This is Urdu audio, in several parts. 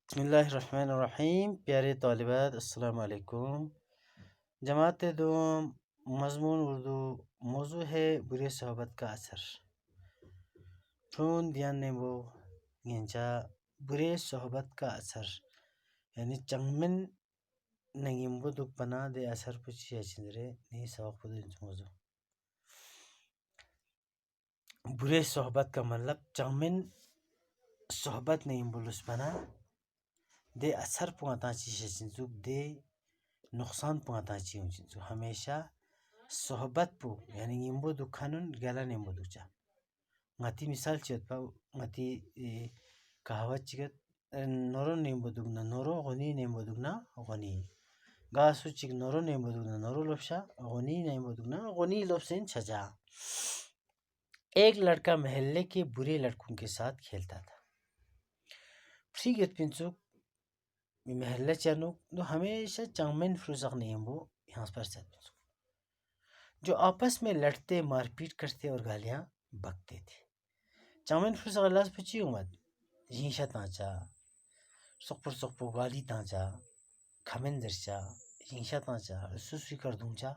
بسم اللہ الرحمن الرحیم. پیارے طالبات السلام علیکم. جماعت دوم مضمون اردو. موضوع ہے برے صحبت کا اثر. چون دیان نیمبو گینچا برے صحبت کا اثر یعنی چنگمن نگیمبو دک بنا دے اثر پچھی اچندرے نی سوق پدو انچ موضوع. برے صحبت کا مطلب چنگمن صحبت نگیمبو لس بنا دے اثر پوانتا چیز چنزوک دے نقصان پوانتا چیز چنزو ہمیشہ صحبت پو یعنی نیمبو دو کھانون گلا نیمبو دو چا ماتی مثال چیت پا ماتی کہاوت چیت نورو نیمبو دوگنا نورو غنی نیمبو دوگنا غنی گاسو چیک نورو نیمبو دوگنا نورو لفشا غنی نیمبو دوگنا غنی لفسین چھجا. ایک لڑکا محلے کے برے لڑکوں کے ساتھ کھیلتا تھا. فریگت پنچوک محلہ چانو دو ہمیشہ چنگمن فروزق نیمبو یہاں پر ساتھ جو آپس میں لڑتے مار پیٹ کرتے اور گالیاں بکتے تھے. چنگمن فروزق اللہ سے پچھی امد جینشا تانچا سقپر گالی تانچا کھمن درچا جینشا تانچا سوسوی کر دونچا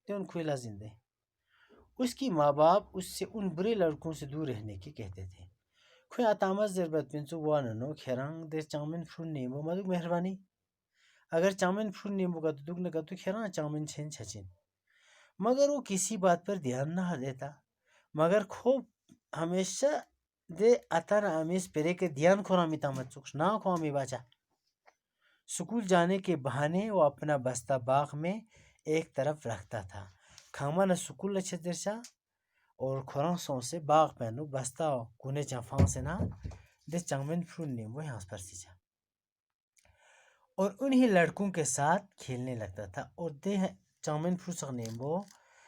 دے ان کوئی لازم دے. اس کی ماں باپ اس سے ان برے لڑکوں سے دور رہنے کے کہتے تھے. کوئی اتامت ضربت پنچو واننو کھیرانگ دے چنگمن فرون نیمبو مدو مہربانی اگر چاؤمن فرون نیمبو کا دودھ نہ تو کھیران چاؤمن چھین چھچن مگر وہ کسی بات پر دھیان نہ دیتا مگر خوب ہمیشہ دے اتانا امیز پرے کے دھیان کھورامی تامت چکش نہ کھوامی باچا. سکول جانے کے بہانے وہ اپنا بستہ باغ میں ایک طرف رکھتا تھا. کھاما نہ سکول اچھے درشا اور کھوران سو سے باغ پہنو بستہ کونے چافان سے نہ دے چاؤمن فرون نیمبو یہاں پر سی جا اور انہی لڑکوں کے ساتھ کھیلنے لگتا تھا. اور دے چاؤمن فروسق نیمبو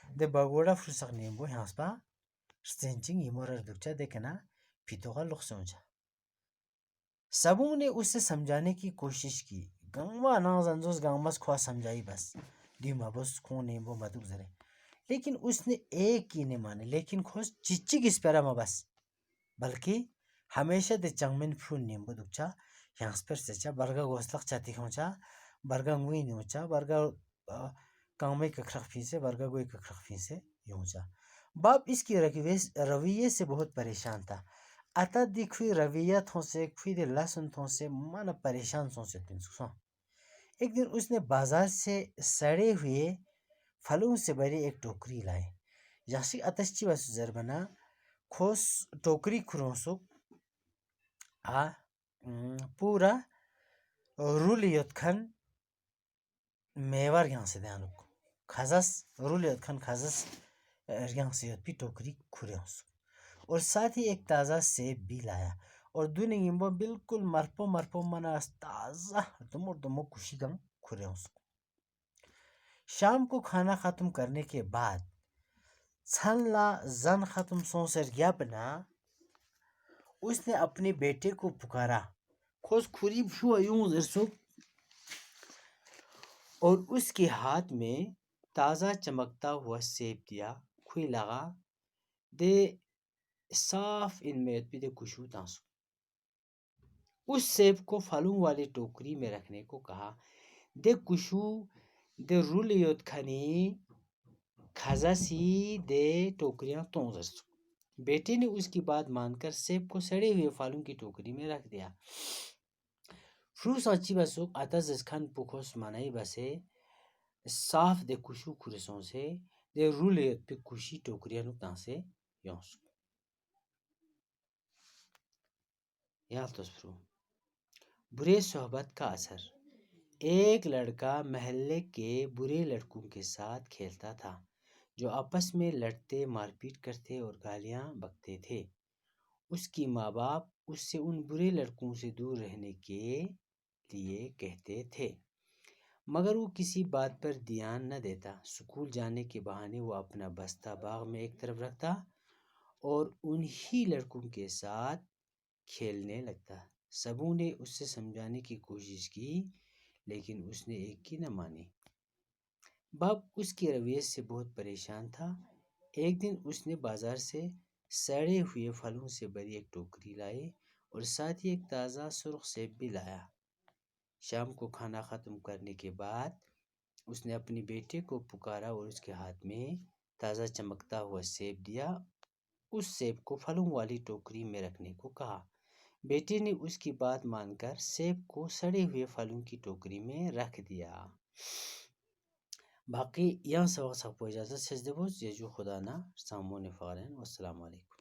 دے بگوڑا فروسق نیمبو یہاں پر سینچنگ ایمورر دکچا دیکھنا پیتو کا لخ سمجھا. سبوں نے اسے سمجھانے کی کوشش کی گنگوا ناز انزوز گامس کھوا سمجھائی بس دیما بس کھون نیمبو مدوک زرے لیکن اس نے ایک کی نہیں مانے لیکن خوش چچی کس پیرا ما بس بلکہ ہمیشہ دے چنگمن فرون نیمبو دکچا یہاں پر سچا برگا گوستق چاتی کھونچا برگا موئی نیوچا برگا کامے ککھرخ پھینسے برگا گوئی ککھرخ پھینسے یونچا. باپ اس کی رویے سے بہت پریشان تھا. اتا دیکھوئی رویہ تھوں سے کھوئی دے لسن تھوں سے مانا پریشان سوں سے پنسو. ایک دن اس نے بازار سے سڑے ہوئے پھلوں سے بھری ایک ٹوکری لائے. یاسی اتشچی واسو زربنا کھوس ٹوکری کھرونسو پورا رولیت کھن میوار یہاں سے دیانو کھازس رولیت کھن کھازس یہاں سے پی ٹوکری کھرونسو اور ساتھ ہی ایک تازہ سیب بھی لایا اور دو نیمبو بالکل مرپو منا تازہ دمو کشی گم کھرونسو. شام کو کھانا ختم کرنے کے بعد چھن لا زن ختم سونسر گیا بنا اس نے اپنے بیٹے کو پکارا کھوس کھوری بھو یوں درسو اور اس کے ہاتھ میں تازہ چمکتا ہوا سیب دیا. کھوئی لگا دے صاف ان میں پی دے کشو تانسو. اس سیب کو پھلوں والے ٹوکری میں رکھنے کو کہا. دے کشو دے رولیت کھنی کھازا سی دے ٹوکریاں تون درسو. بیٹے نے اس کی بات مان کر سیب کو سڑے ہوئے پھلوں کی ٹوکری میں رکھ دیا. فروس اچھی بسو آتا زسکھن پوکھوس مانائی بسے صاف دے کشو کھرسوں سے دے رولیت پہ کشی ٹوکریاں نکتان سے یونسو. یال تصفرو برے صحبت کا اثر. ایک لڑکا محلے کے برے لڑکوں کے ساتھ کھیلتا تھا جو آپس میں لڑتے مار پیٹ کرتے اور گالیاں بکتے تھے. اس کی ماں باپ اس سے ان برے لڑکوں سے دور رہنے کے لیے کہتے تھے مگر وہ کسی بات پر دھیان نہ دیتا. سکول جانے کے بہانے وہ اپنا بستہ باغ میں ایک طرف رکھتا اور انہی لڑکوں کے ساتھ کھیلنے لگتا. سبوں نے اس سے سمجھانے کی کوشش کی لیکن اس نے ایک کی نہ مانی. باپ اس کے رویے سے بہت پریشان تھا. ایک دن اس نے بازار سے سڑے ہوئے پھلوں سے بھری ایک ٹوکری لائی اور ساتھ ہی ایک تازہ سرخ سیب بھی لایا۔ شام کو کھانا ختم کرنے کے بعد اس نے اپنی بیٹے کو پکارا اور اس کے ہاتھ میں تازہ چمکتا ہوا سیب دیا۔ اس سیب کو پھلوں والی ٹوکری میں رکھنے کو کہا۔ بیٹے نے اس کی بات مان کر سیب کو سڑے ہوئے پھلوں کی ٹوکری میں رکھ دیا۔ باقی یہاں سبق کو اجازت سے دبوز یہ جو خدا نا سامون فارن والسلام علیکم۔